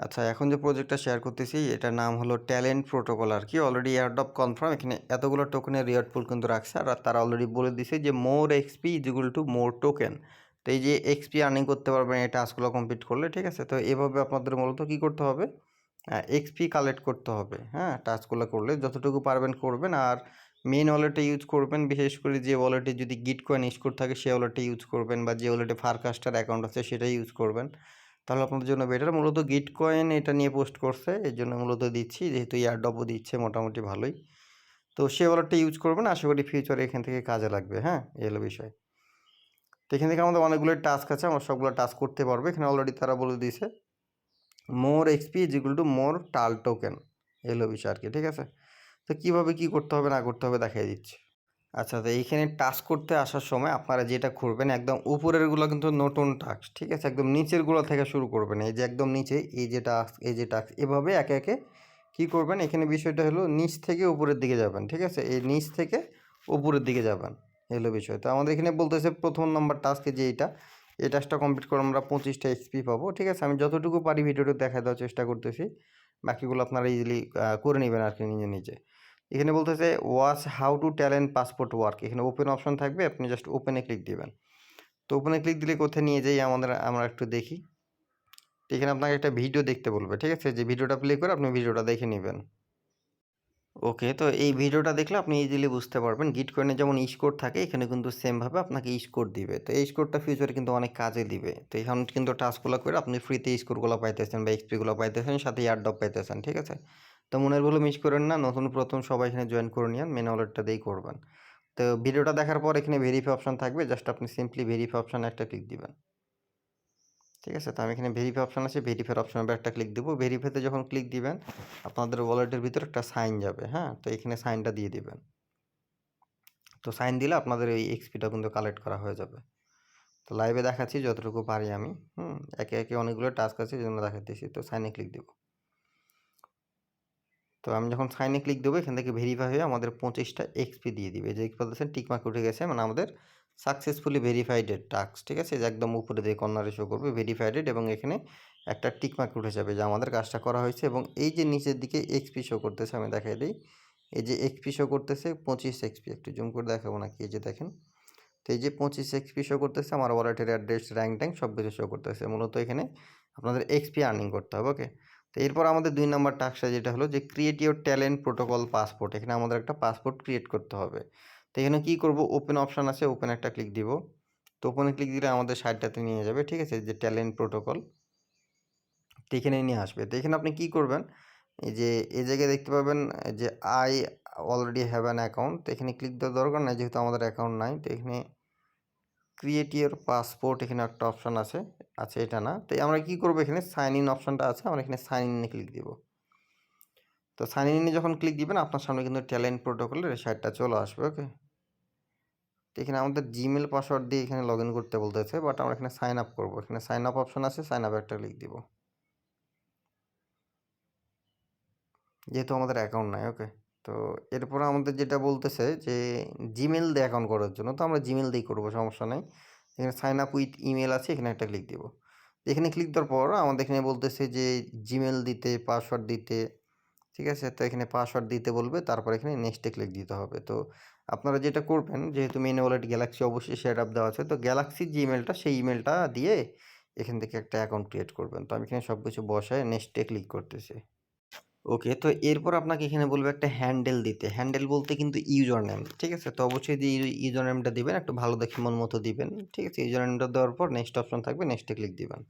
আচ্ছা, এখন যে প্রজেক্টটা শেয়ার করতেছি এটার নাম হলো ট্যালেন্ট প্রোটোকল আর কি। Already airdrop confirm. এখানে এতগুলো টোকেনের রিওয়ার্ড পুল কিন্তু রাখছে আর তারা অলরেডি বলে দিছে যে more XP is equal to more token. তো এই যে এক্সপি আর্নিং করতে পারবেন এই টাস্কগুলো কমপ্লিট করলে, ঠিক আছে? তো এভাবে আপনাদের মূলত কী করতে হবে, এক্সপি কালেক্ট করতে হবে, হ্যাঁ? টাস্কগুলো করলে যতটুকু পারবেন করবেন। আর মেইন ওয়ালেটে ইউজ করবেন, বিশেষ করে যে ওয়ালেটে যদি গিটকয়েন স্কোর থাকে সে ওয়ালেটে ইউজ করবেন, বা যে ওয়ালেটে ফারকাস্টার অ্যাকাউন্ট আছে সেটাই ইউজ করবেন। তাহলে আপনাদের জন্য বেটার। মূলত গিটকয়েন এটা নিয়ে পোস্ট করছে, এর জন্য মূলত দিচ্ছি, যেহেতু এয়ারড্রপও দিচ্ছে মোটামুটি ভালোই। তো সে ওয়ালেটটা ইউজ করবেন, আশা করি ফিউচারে এখান থেকে কাজে লাগবে, হ্যাঁ? এই হলো বিষয়। তো এখান থেকে আমাদের অনেকগুলো টাস্ক আছে, আমরা সবগুলো টাস্ক করতে পারবো। এখানে অলরেডি তারা বলে দিয়েছে মোর এক্সপি ইজ ইকুয়াল টু মোর টাল টোকেন, এই হলো বিষয় আর কি, ঠিক আছে? তো কীভাবে কী করতে হবে না করতে হবে দেখাই দিচ্ছি। আচ্ছা, তো এইখানে টাস্ক করতে আসার সময় আপনারা যেটা করবেন, একদম উপরেরগুলো কিন্তু নতুন টাস্ক, ঠিক আছে? একদম নিচেরগুলো থেকে শুরু করবেন। এই যে একদম নিচে এই যে টাস্ক, এই যে টাস্ক, এভাবে একে একে কী করবেন। এখানে বিষয়টা হলো নিচ থেকে উপরের দিকে যাবেন, ঠিক আছে? এই নিচ থেকে উপরের দিকে যাবেন, এই হলো বিষয়। তো আমাদের এখানে বলতেছে প্রথম নম্বর টাস্কে যে এইটা, এই টাস্কটা কমপ্লিট করে আমরা 25টা এক্সপি পাবো, ঠিক আছে? আমি যতটুকু পারি ভিডিওটা দেখা দেওয়ার চেষ্টা করতেছি, বাকিগুলো আপনারা ইজিলি করে নেবেন আর কি নিজে নিজে। এখানে বলতেছে watch how to talent passport work. এখানে ওপেন অপশন থাকবে, আপনি জাস্ট ওপেনে ক্লিক দিবেন। তো ওপেনে ক্লিক দিলে কোথায় নিয়ে যাই আমরা একটু দেখি। তো এখানে আপনাকে একটা ভিডিও দেখতে বলবে, ঠিক আছে? যে ভিডিওটা প্লে করে আপনি ভিডিওটা দেখে নেবেন। ওকে, তো এই ভিডিওটা দেখলে আপনি ইজিলি বুঝতে পারবেন গিটকয়েনে যেমন স্কোর থাকে এখানে কিন্তু সেমভাবে আপনাকে স্কোর দিবে। তো এই স্কোরটা ফিউচারে কিন্তু অনেক কাজে দিবে। তো এখন কিন্তু টাস্কগুলো করে আপনি ফ্রিতে স্কোরগুলো পাইতেছেন বা এক্সপিগুলো পাইতেছেন, সাথে এয়ারড্রপ পাইতেছেন, ঠিক আছে? তো মনের ভুল মিস করেন না, নতুন প্রথম সবাই এখানে জয়েন করে নিন, মেন ওয়ালেটটা দিয়েই করবেন। তো ভিডিওটা দেখার পর এখানে ভেরিফাই অপশন থাকবে, জাস্ট আপনি সিম্পলি ভেরিফাই অপশনে একটা ক্লিক দিবেন। ঠিক আছে? তো আমি এখানে ভেরিফাই অপশন আছে, ভেরিফাইয়ের অপশনের উপর একটা ক্লিক দেবো। ভেরিফাইতে যখন ক্লিক দিবেন আপনাদের ওয়ালেটের ভিতরে একটা সাইন যাবে, হ্যাঁ? তো এখানে সাইনটা দিয়ে দিবেন। তো সাইন দিলে আপনাদের এই এক্সপিটা কিন্তু কালেক্ট করা হয়ে যাবে। তো লাইভে দেখাচ্ছি যতটুকু পারি আমি, একে একে অনেকগুলো টাস্ক আছে যেজন্য দেখাইতেছি। তো সাইনে ক্লিক দেব। তো আমি যখন সাইনে ক্লিক দেবো এখান থেকে ভেরিফাই হয়ে আমাদের 25টা এক্সপি দিয়ে দিবে। যে বলতেছেন টিকমার্ক উঠে গেছে, মানে আমাদের সাকসেসফুলি ভেরিফাইডেড টাস্ক, ঠিক আছে? যে একদম উপরে দিয়ে কর্নারে শো করবে ভেরিফাইডেড, এবং এখানে একটা টিকমার্ক উঠে যাবে যে আমাদের কাজটা করা হয়েছে। এবং এই যে নিচের দিকে এক্সপি শো করতেছে, আমি দেখাই দিই। এই যে এক্সপি শো করতেছে 25 এক্সপি, একটু জুম করে দেখাবো নাকি? এই যে দেখেন, তো এই যে 25 এক্সপি শো করতেছে, আমার ওয়ালেটের অ্যাড্রেস, র্যাঙ্ক ট্যাঙ্ক সব কিছু শো করতেছে। মূলত এখানে আপনাদের এক্সপি আর্নিং করতে হবে, ওকে? তো এরপর আমাদের 2 নম্বর টাস্কটা যেটা হলো যে create your talent protocol passport. এখানে আমাদের একটা পাসপোর্ট ক্রিয়েট করতে হবে। তো এখানে কী করব, ওপেন অপশান আছে, ওপেন একটা ক্লিক দিব। তো ওপেনে ক্লিক দিলে আমাদের সাইটটাতে নিয়ে যাবে, ঠিক আছে? যে ট্যালেন্ট প্রোটোকল, তো এখানে নিয়ে আসবে। তো এখানে আপনি কী করবেন, এই যে এই জায়গায় দেখতে পাবেন যে I already have an account. তো এখানে ক্লিক দেওয়ার দরকার নাই, যেহেতু আমাদের অ্যাকাউন্ট নাই। তো এখানে ক্রিয়েট ইউর পাসপোর্ট এখানে একটা অপশান আছে, আচ্ছা এটা না। তো আমরা কী করবো, এখানে সাইন ইন অপশানটা আছে, আমরা এখানে সাইন ইনে ক্লিক দিব। তো সাইন ইনে যখন ক্লিক দিবেন আপনার সামনে কিন্তু ট্যালেন্ট প্রোটোকলের সাইটটা চলে আসবে, ওকে? তো এখানে আমাদের জিমেল পাসওয়ার্ড দিয়ে এখানে লগ ইন করতে বলতেছে, বাট আমরা এখানে সাইন আপ করবো। এখানে সাইন আপ অপশান আছে, সাইন আপে একটা ক্লিক দিব, যেহেতু আমাদের অ্যাকাউন্ট নাই, ওকে? তো এরপর আমাদের যেটা বলতেছে যে জিমেল দিয়ে অ্যাকাউন্ট করার জন্য, তো আমরা জিমেল দিয়েই করবো, সমস্যা নেই। এখানে সাইন আপ উইথ ইমেল আছে, এখানে একটা ক্লিক দিব। এখানে ক্লিক দেওয়ার পর আমাদের এখানে বলতেছে যে জিমেল দিতে, পাসওয়ার্ড দিতে, ঠিক আছে? তো এখানে পাসওয়ার্ড দিতে বলবে, তারপর এখানে নেক্সটে ক্লিক দিতে হবে। তো আপনারা যেটা করবেন, যেহেতু মেন ওয়ালেট গ্যালাক্সি অবশ্যই সেট আপ দেওয়া আছে, তো গ্যালাক্সির যে ইমেলটা সেই ইমেলটা দিয়ে এখান থেকে একটা অ্যাকাউন্ট ক্রিয়েট করবেন। তো আমি এখানে সব কিছু বসায় নেক্সটে ক্লিক করতেছি। ওকে, তো এরপর আপনাকে এখানে বলবে একটা হ্যান্ডেল দিতে। হ্যান্ডেল বলতে কিন্তু ইউজার নেম, ঠিক আছে? তো অবশ্যই যে ইউজার নেমটা দিবেন একটু ভালো দেখে মন মতো দিবেন, ঠিক আছে? ইউজার নেমটা দেওয়ার পর নেক্সট অপশন থাকবে, নেক্সটে ক্লিক দিবেন।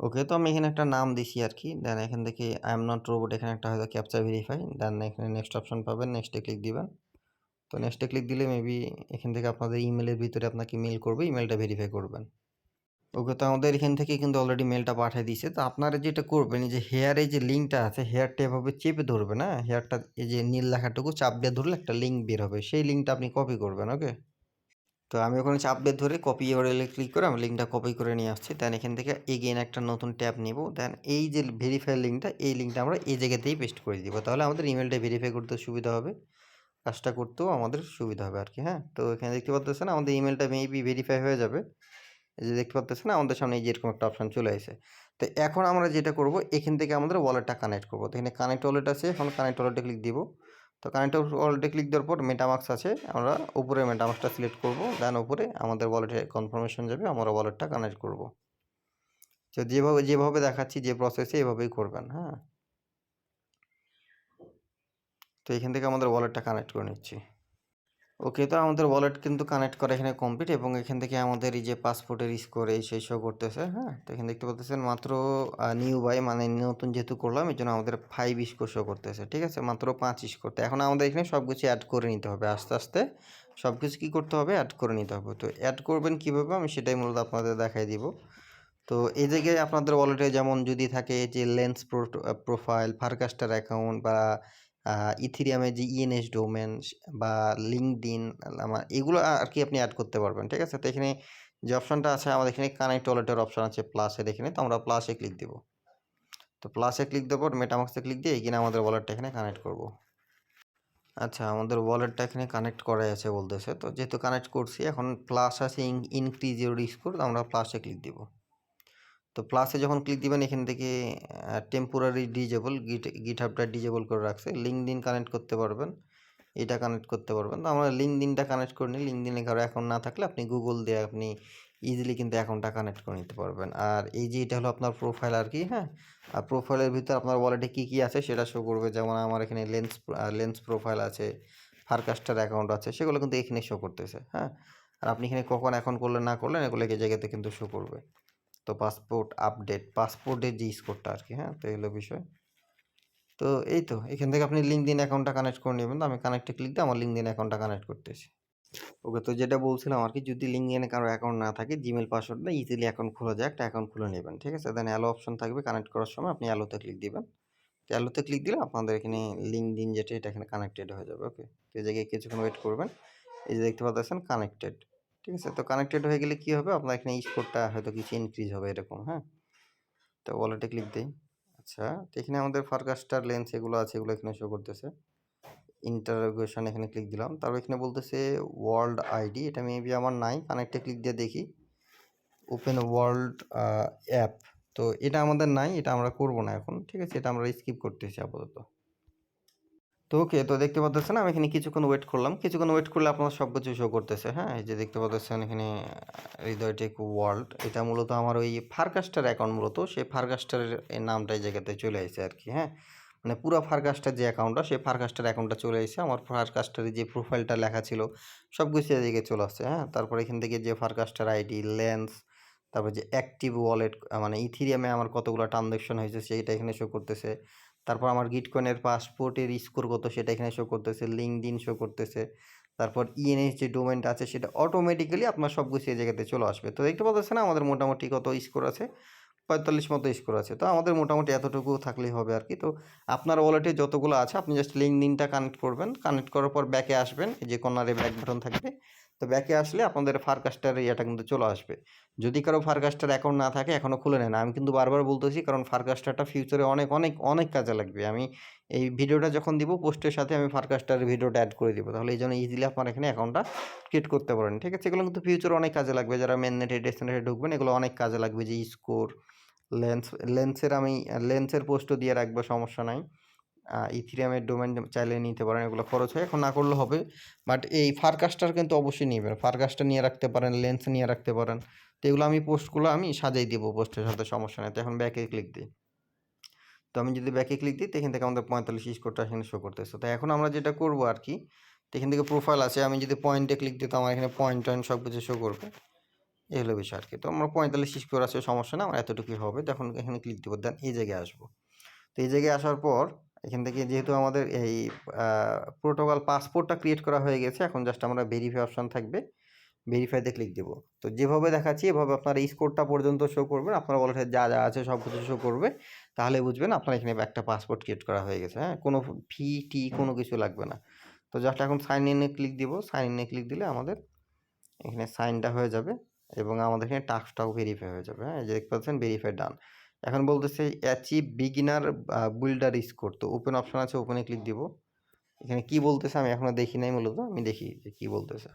ওকে, তো আমি এখানে একটা নাম দিছি আর কি। দেন এখান থেকে আই এম নট রোবট, এখানে একটা হয়তো ক্যাপচা ভেরিফাই। দেন এখানে নেক্সট অপশন পাবেন, নেক্সটে ক্লিক দিবেন। তো নেক্সটে ক্লিক দিলে মেবি এখান থেকে আপনাদের ইমেলের ভিতরে আপনাকে মেল করবে, ইমেলটা ভেরিফাই করবেন। ওকে, তো আমাদের এখান থেকে কিন্তু অলরেডি মেলটা পাঠিয়ে দিয়েছে। তো আপনারা যেটা করবেন, এই যে হেয়ারে যে লিঙ্কটা আছে, হেয়ারটা এভাবে চেপে ধরবেন, হ্যাঁ? হেয়ারটা এই যে নীল লেখাটুকু চাপ দিয়ে ধরলে একটা লিঙ্ক বের হবে। সেই লিঙ্কটা আপনি কপি করবেন, ওকে? তো আমি ওখানে চাপ দিয়ে ধরে কপি ইউআরএল-এ ক্লিক করে আমি লিঙ্কটা কপি করে নিয়ে আসছি। দেন এখান থেকে এগেইন একটা নতুন ট্যাব নিব। দেন এই যে ভেরিফাই লিঙ্কটা, এই লিঙ্কটা আমরা এই জায়গাতেই পেস্ট করে দিব। তাহলে আমাদের ইমেলটা ভেরিফাই করতে সুবিধা হবে। কাজটা করতেও আমাদের সুবিধা হবে আরকি, হ্যাঁ? তো এখানে দেখতে পারতেছেন আমাদের ইমেলটা মেবি ভেরিফাই হয়ে যাবে। এই যে দেখতে পাচ্ছেন আমাদের সামনে এই যে এরকম একটা অপশন চলে আসে। তো এখন আমরা যেটা করব এখান থেকে আমাদের ওয়ালেটটা কানেক্ট করব। তো এখানে কানেক্ট ওয়ালেট আছে, এখন কানেক্ট ওয়ালেটে ক্লিক দিব। তো কানেক্ট ওয়ালেটে ক্লিক দেওয়ার পর মেটামাস্ক আছে, আমরা উপরে মেটামাস্কটা সিলেক্ট করব, দেন উপরে আমাদের ওয়ালেটে কনফার্মেশন যাবে, আমরা ওয়ালেটটা কানেক্ট করব। তো যেভাবে দেখাচ্ছি যে প্রসেসে এভাবেই করবেন, হ্যাঁ। তো এখান থেকে আমাদের ওয়ালেটটা কানেক্ট করে নিচ্ছি। ওকে, তো আমাদের ওয়ালেট কিন্তু কানেক্ট করা এখানে কমপ্লিট এবং এখান থেকে আমাদের এই যে পাসপোর্টের স্কোর এই সেই শো করতেছে, হ্যাঁ। তো এখানে দেখতে পাচ্ছেন মাত্র নিউ বাই মানে নতুন যেহেতু করলাম এই জন্য আমাদের 5 স্কোর শো করতেছে, ঠিক আছে, মাত্র 5 স্কোর। তো এখন আমাদের এখানে সব কিছু অ্যাড করে নিতে হবে, আস্তে আস্তে সব কিছু কী করতে হবে, অ্যাড করে নিতে হবে। তো অ্যাড করবেন কীভাবে আমি সেটাই মূলত আপনাদের দেখাই দিব। তো এই জায়গায় আপনাদের ওয়ালেটে যেমন যদি থাকে যে লেন্স প্রোফাইল, ফারকাস্টার অ্যাকাউন্ট বা ইথিরিয়ামের যে ইএনএস ডোমেন বা লিঙ্কডইন এগুলো আর কি আপনি অ্যাড করতে পারবেন, ঠিক আছে। তো এখানে যে অপশনটা আছে আমাদের এখানে কানেক্ট ওয়ালেটের অপশন আছে প্লাসের এখানে, তো আমরা প্লাসে ক্লিক দেব। তো প্লাসে ক্লিক দেওয়ার পর মেটামাস্কে ক্লিক দিয়ে এখানে আমাদের ওয়ালেটটা এখানে কানেক্ট করব। আচ্ছা, আমাদের ওয়ালেটটা এখানে কানেক্ট করাই আছে বলতেছে। তো যেহেতু কানেক্ট করছি এখন প্লাস আছে ইনক্রিজ ইউর স্কোর, আমরা প্লাসে ক্লিক দিব। তো প্লাসে যখন ক্লিক দিবেন এখান থেকে টেম্পোরারি ডিজেবল গিটহাবটা ডিজেবল করে রাখছে, লিঙ্কডইন কানেক্ট করতে পারবেন, এটা কানেক্ট করতে পারবেন। তো আমরা লিঙ্কডইনটা কানেক্ট করে নিই। লিঙ্কডইনে কারো অ্যাকাউন্ট না থাকলে আপনি গুগল দিয়ে আপনি ইজিলি কিন্তু অ্যাকাউন্টটা কানেক্ট করে নিতে পারবেন। আর এই যে এটা হলো আপনার প্রোফাইল আর কি, হ্যাঁ। আর প্রোফাইলের ভিতরে আপনার ওয়ালেটে কী কী আছে সেটা শো করবে, যেমন আমার এখানে লেন্স প্রোফাইল আছে, ফারকাস্টার অ্যাকাউন্ট আছে, সেগুলো কিন্তু এখানে শো করতেছে, হ্যাঁ। আর আপনি এখানে কখন অ্যাকাউন্ট করলেন না করলেন এগুলো এই জায়গাতে কিন্তু শো করবে। তো পাসপোর্ট আপডেট, পাসপোর্টের যে স্কোরটা আর কি, হ্যাঁ। তো এগুলো বিষয়। তো এই তো এখান থেকে আপনি লিঙ্কডইন অ্যাকাউন্টটা কানেক্ট করে নেবেন। তো আমি কানেক্টে ক্লিক দিয়ে আমার লিঙ্কডইন অ্যাকাউন্টটা কানেক্ট করতেছি। ওকে, তো যেটা বলছিলাম আর কি, যদি লিঙ্কডইনে কারো অ্যাকাউন্ট না থাকে জিমেল পাসওয়ার্ডটা ইজিলি অ্যাকাউন্ট খোলা যায়, একটা অ্যাকাউন্ট খুলে নেবেন, ঠিক আছে। দেন অ্যালো অপশন থাকবে, কানেক্ট করার সময় আপনি অ্যালোতে ক্লিক দিবেন। তো অ্যালোতে ক্লিক দিলে আপনাদের এখানে লিঙ্কডইন যেটা এটা এখানে কানেক্টেড হয়ে যাবে। ওকে, তো এই জায়গায় কিছুক্ষণ ওয়েট করবেন। এই যে দেখতে পাচ্ছেন কানেক্টেড, ঠিক আছে। তো কানেক্টেড হয়ে গেলে কী হবে, আপনার এখানে স্কোরটা হয়তো কিছু ইনক্রিজ হবে এরকম, হ্যাঁ। তো ওয়ালেটে ক্লিক দিই। আচ্ছা, তো এখানে আমাদের ফারকাস্টার লেন্স এগুলো আছে, এগুলো এখানে শো করতেছে। ইন্টারোগেশন এখানে ক্লিক দিলাম। তারপর এখানে বলতেছে ওয়ার্ল্ড আইডি, এটা মেবি আমার নাই। কানেক্টে ক্লিক দিয়ে দেখি। ওপেন ওয়ার্ল্ড অ্যাপ, তো এটা আমাদের নাই, এটা আমরা করব না এখন, ঠিক আছে। এটা আমরা স্কিপ করতেছি আপাতত। তো ওকে, তো দেখতে পাচ্ছেন আমি এখানে কিছুক্ষণ ওয়েট করলাম। কিছুক্ষণ ওয়েট করলে আপনার সব কিছু শো করতেছে, হ্যাঁ। এই যে দেখতে পাচ্ছেন এখানে হৃদয়টেক ওয়ার্ল্ড, এটা মূলত আমার ওই ফারকাস্টার অ্যাকাউন্ট, মূলত সেই ফারকাস্টারের এই নামটা এই জায়গাতে চলে আসছে আর কি, হ্যাঁ। মানে পুরো ফারকাস্টার যে অ্যাকাউন্টটা, সেই ফারকাস্টার অ্যাকাউন্টটা চলে এসেছে। আমার ফারকাস্টারে যে প্রোফাইলটা লেখা ছিল সব কিছু এই জায়গায় চলে আসছে, হ্যাঁ। তারপর এখান থেকে যে ফারকাস্টার আইডি, লেন্স, তারপর যে অ্যাক্টিভ ওয়ালেট মানে ইথিরিয়ামে আমার কতগুলো ট্রানজ্যাকশন হয়েছে সেইটা এখানে শো করতেছে। তারপর আমার গিটকয়েনের পাসপোর্টের স্কোর কত সেটা এখানে শো করতেছে, লিঙ্কডইন শো করতেছে। তারপর ইএনএস যে ডোমেনটা আছে সেটা অটোমেটিক্যালি আপনার সব কিছু এই জায়গাতে চলে আসবে। তো দেখতে পাচ্ছেন আমাদের মোটামুটি কত স্কোর আছে, 45 মতো স্কোর আছে। তো আমাদের মোটামুটি এতটুকু থাকলেই হবে আর কি। তো আপনার ওয়ালেটে যতগুলো আছে আপনি জাস্ট লিঙ্কডইনটা কানেক্ট করবেন, কানেক্ট করার পর ব্যাকে আসবেন, এই যে কর্নারে ব্যাক বাটন থাকবে। তো ব্যাকে আসলে আপনাদের ফারকাস্টার ইয়েটা কিন্তু চলে আসবে। যদি কারো ফারকাস্টার অ্যাকাউন্ট না থাকে এখনও খুলে নেন, আমি কিন্তু বারবার বলতেছি, কারণ ফারকাস্টারটা ফিউচারে অনেক অনেক অনেক কাজে লাগবে। আমি এই ভিডিওটা যখন দিব পোস্টের সাথে আমি ফারকাস্টারের ভিডিওটা অ্যাড করে দিব, তাহলে এই জন্য ইজিলি আপনার এখানে অ্যাকাউন্টটা ক্রিয়েট করতে পারেন, ঠিক আছে। এগুলো কিন্তু ফিউচারে অনেক কাজে লাগবে, যারা মেন নেটে ডেস্টিনেটে ঢুকবেন এগুলো অনেক কাজে লাগবে, যে স্কোর, লেন্সের আমি লেন্সের পোস্টও দিয়ে রাখবো, সমস্যা নাই। ইথিরিয়ামের ডোমেন চাইলে নিতে পারেন, এগুলো খরচ হয়, এখন না করলে হবে। বাট এই ফারকাস্টার কিন্তু অবশ্যই নেবেন, ফারকাস্টার নিয়ে রাখতে পারেন, লেন্স নিয়ে রাখতে পারেন। তো এগুলো আমি পোস্টগুলো আমি সাজাই দিব পোস্টের সাথে, সমস্যা নেই। তো এখন ব্যাকে ক্লিক দিই। তো আমি যদি ব্যাকে ক্লিক দিই তো এখান থেকে আমাদের 45 স্কোরটা এখানে শো করতেছে। তো এখন আমরা যেটা করবো আর কি, তো এখান থেকে প্রোফাইল আছে, আমি যদি পয়েন্টে ক্লিক দিই তো আমার এখানে পয়েন্ট টয়েন্ট সব কিছু শো করবে, এই হলো বিষয় আর কি। তো আমরা 45 স্কোর আছে, সমস্যা না, আমার এতটুকুই হবে। তখন এখানে ক্লিক দেবো, দেন এই জায়গায় আসবো। তো এই জায়গায় আসার পর এখান থেকে যেহেতু আমাদের এই প্রোটোকল পাসপোর্টটা ক্রিয়েট করা হয়ে গেছে, এখন জাস্ট আমরা ভেরিফাই অপশন থাকবে, ভেরিফাইতে ক্লিক দেবো। তো যেভাবে দেখাচ্ছি এভাবে আপনার এই স্কোরটা পর্যন্ত শো করবেন, আপনার ওয়ালেটে যা যা আছে সব কিছু শো করবে, তাহলে বুঝবেন আপনার এখানে একটা পাসপোর্ট ক্রিয়েট করা হয়ে গেছে, হ্যাঁ। কোনো ফি কোনো কিছু লাগবে না। তো জাস্ট এখন সাইন ইনে ক্লিক দিব, সাইন ইনে ক্লিক দিলে আমাদের এখানে সাইনটা হয়ে যাবে এবং আমাদের এখানে টাস্কটাও ভেরিফাই হয়ে যাবে, হ্যাঁ। এই যে দেখতে পাচ্ছেন ভেরিফাই ডান। এখন বলতেছে অ্যাচিভ বিগিনার বিল্ডার স্কোর, তো ওপেন অপশন আছে, ওপেনে ক্লিক দিব। এখানে কি বলতেছে আমি এখনো দেখি নাই, মূলত আমি দেখি যে কি বলতেছে।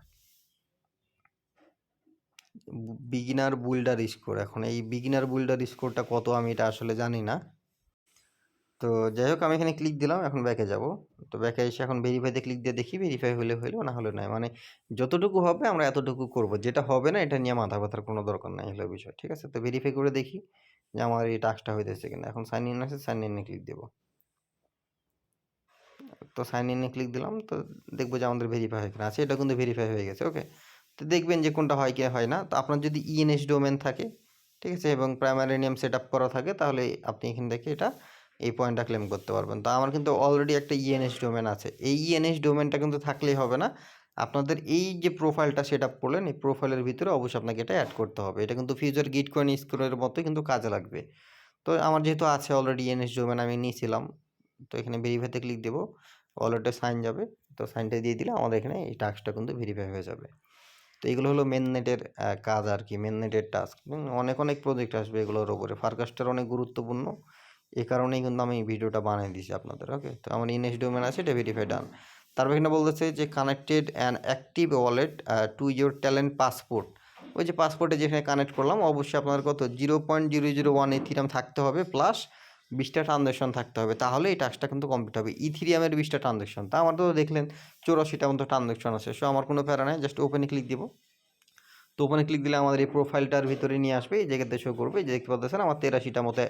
Beginner boulder score. এখন এই বিগিনার বুল্ডার স্কোরটা কত আমি এটা আসলে জানি না। তো যাই হোক আমি এখানে ক্লিক দিলাম, এখন ব্যাকে যাব। তো ব্যাকে এসে এখন ভেরিফাইতে ক্লিক দিয়ে দেখি ভেরিফাই হলে হইলো, না হলে নয়। মানে যতটুকু হবে আমরা এতটুকু করব, যেটা হবে না এটা নিয়ে মাথা ব্যথার কোনো দরকার নাই, হলো বিষয়। ঠিক আছে, তো ভেরিফাই করে দেখি যে আমার এই টাস্কটা হইতেছে কিনা। এখন সাইন ইন আছে, সাইন ইনে ক্লিক দেবো। তো সাইন ইনে ক্লিক দিলাম, তো দেখবো যে আমাদের ভেরিফাই হয় কিনা। আছে, এটা কিন্তু ভেরিফাই হয়ে গেছে। ওকে, তো দেখবেন যে কোনটা হয় কি হয় না। তো আপনার যদি ইএনএস ডোমেন থাকে, ঠিক আছে, এবং প্রাইমারি নেম সেট আপ করা থাকে, তাহলে আপনি এখান থেকে এটা এই পয়েন্টটা ক্লেম করতে পারবেন। তো আমার কিন্তু অলরেডি একটা ইএনএস ডোমেন আছে। এই ইএনএস ডোমেনটা কিন্তু থাকলেই হবে না, আপনাদের এই যে প্রোফাইলটা সেট আপ করলেন এই প্রোফাইলের ভিতরে অবশ্যই আপনাকে এটা অ্যাড করতে হবে। এটা কিন্তু ফিউচার গিটকয়েন স্কোরের মতো কিন্তু কাজে লাগবে। তো আমার যেহেতু আছে অলরেডি ইএনএস ডোমেন আমি নিয়েছিলাম, তো এখানে ভেরিফাইতে ক্লিক দেবো, ওয়ালেটে সাইন যাবে। তো সাইনটা দিয়ে দিলে আমাদের এখানে এই টাস্কটা কিন্তু ভেরিফাই হয়ে যাবে। তো এগুলো হলো মেননেটের কাজ আর কি, মেননেটের টাস্ক। অনেক অনেক প্রজেক্ট আসবে এগুলোর ওপরে, ফারকাস্টার অনেক গুরুত্বপূর্ণ, এই কারণেই কিন্তু আমি ভিডিওটা বানিয়ে দিয়েছি আপনাদের। ওকে, তো আমার ইনএস ডোমেন আছে, এটা ভেরিফাই ডান। তারপর এখানে বলতেছে যে connected and active wallet to your talent passport. ওই যে পাসপোর্টে যেখানে কানেক্ট করলাম, অবশ্যই আপনার কত 0.001 ইথিরিয়াম থাকতে হবে, প্লাস 20টা ট্রানজ্যাকশন থাকতে হবে, তাহলে এই টাস্কটা কিন্তু কমপ্লিট হবে। ইথিরিয়ামের 20টা ট্রানজ্যাকশন, তা আমার তো দেখলেন 84টা মতো ট্রানজ্যাকশন আছে। সো আমার কোনো প্যারা নাই, জাস্ট ওপেনে ক্লিক দিব। তো ওপেনে ক্লিক দিলে আমাদের এই প্রোফাইলটার ভিতরে নিয়ে আসবে, এই জায়গাতে শো করবে যে দেখতে পাচ্ছেন আমার 83টা মতো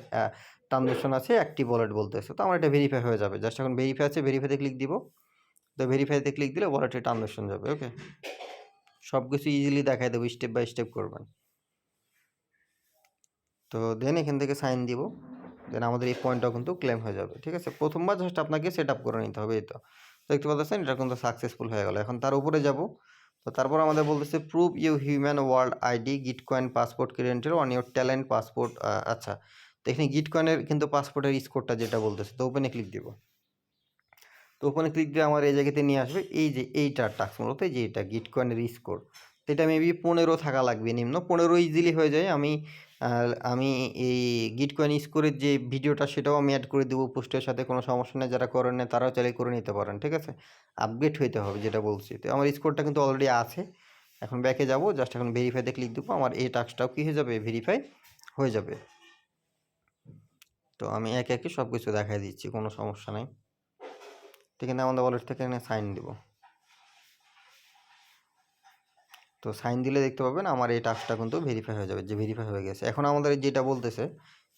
ট্রানজ্যাকশন আছে, অ্যাক্টিভ ওয়ালেট বলতেছে। তো আমার এটা ভেরিফাই হয়ে যাবে, জাস্ট এখন ভেরিফাই আছে, ভেরিফাইতে ক্লিক দিব। তো ভেরিফাইতে ক্লিক দিলে ওয়ালেটে ট্রানজ্যাকশন যাবে। ওকে, সব কিছু ইজিলি দেখাই দেবো, স্টেপ বাই স্টেপ করবেন। তো দেন এখান থেকে সাইন দিব, দেন আমাদের এই পয়েন্টটাও কিন্তু ক্লেম হয়ে যাবে। ঠিক আছে, প্রথমবার জাস্ট আপনাকে সেট আপ করে নিতে হবে। এই তো দেখতে পাচ্ছেন এটা কিন্তু সাকসেসফুল হয়ে গেল। এখন তার উপরে যাব, তো তারপর আমাদের বলতেছে prove you human world ID Gitcoin passport created on your talent passport. আচ্ছা, তো এখানে গিটকয়েনের কিন্তু পাসপোর্টের স্কোরটা যেটা বলতেছে, তো ওপেনে ক্লিক দিব। তো ওপেনে ক্লিক দিয়ে আমার এই জায়গাতে নিয়ে আসবে, এই যে এইটার টাস্ক মূলত যে এটা গিটকয়েনের স্কোর। তো এটা মেবি 15 থাকা লাগবে নিম্ন, 15 ইজিলি হয়ে যায়। আমি এই গিটকয়েন স্কোরের যে ভিডিওটা সেটাও আমি অ্যাড করে দেবো পোস্টের সাথে, কোনো সমস্যা নেই। যারা করেন না তারাও চাইলে করে নিতে পারেন। ঠিক আছে, আপডেট হইতে হবে যেটা বলছি। তো আমার স্কোরটা কিন্তু অলরেডি আছে। এখন ব্যাকে যাব, জাস্ট এখন ভেরিফাইতে ক্লিক দেবো, আমার এই টাস্কটাও কী হয়ে যাবে, ভেরিফাই হয়ে যাবে। তো আমি একে একে সব কিছু দেখাই দিচ্ছি, কোনো সমস্যা নেই। ঠিক আছে, আমাদের ওয়ালেট থেকে এখানে সাইন দিব। তো সাইন দিলে দেখতে পাবেন আমার এই টাস্কটা কিন্তু ভেরিফাই হয়ে যাবে, যে ভেরিফাই হয়ে গেছে। এখন আমাদের যেটা বলতেছে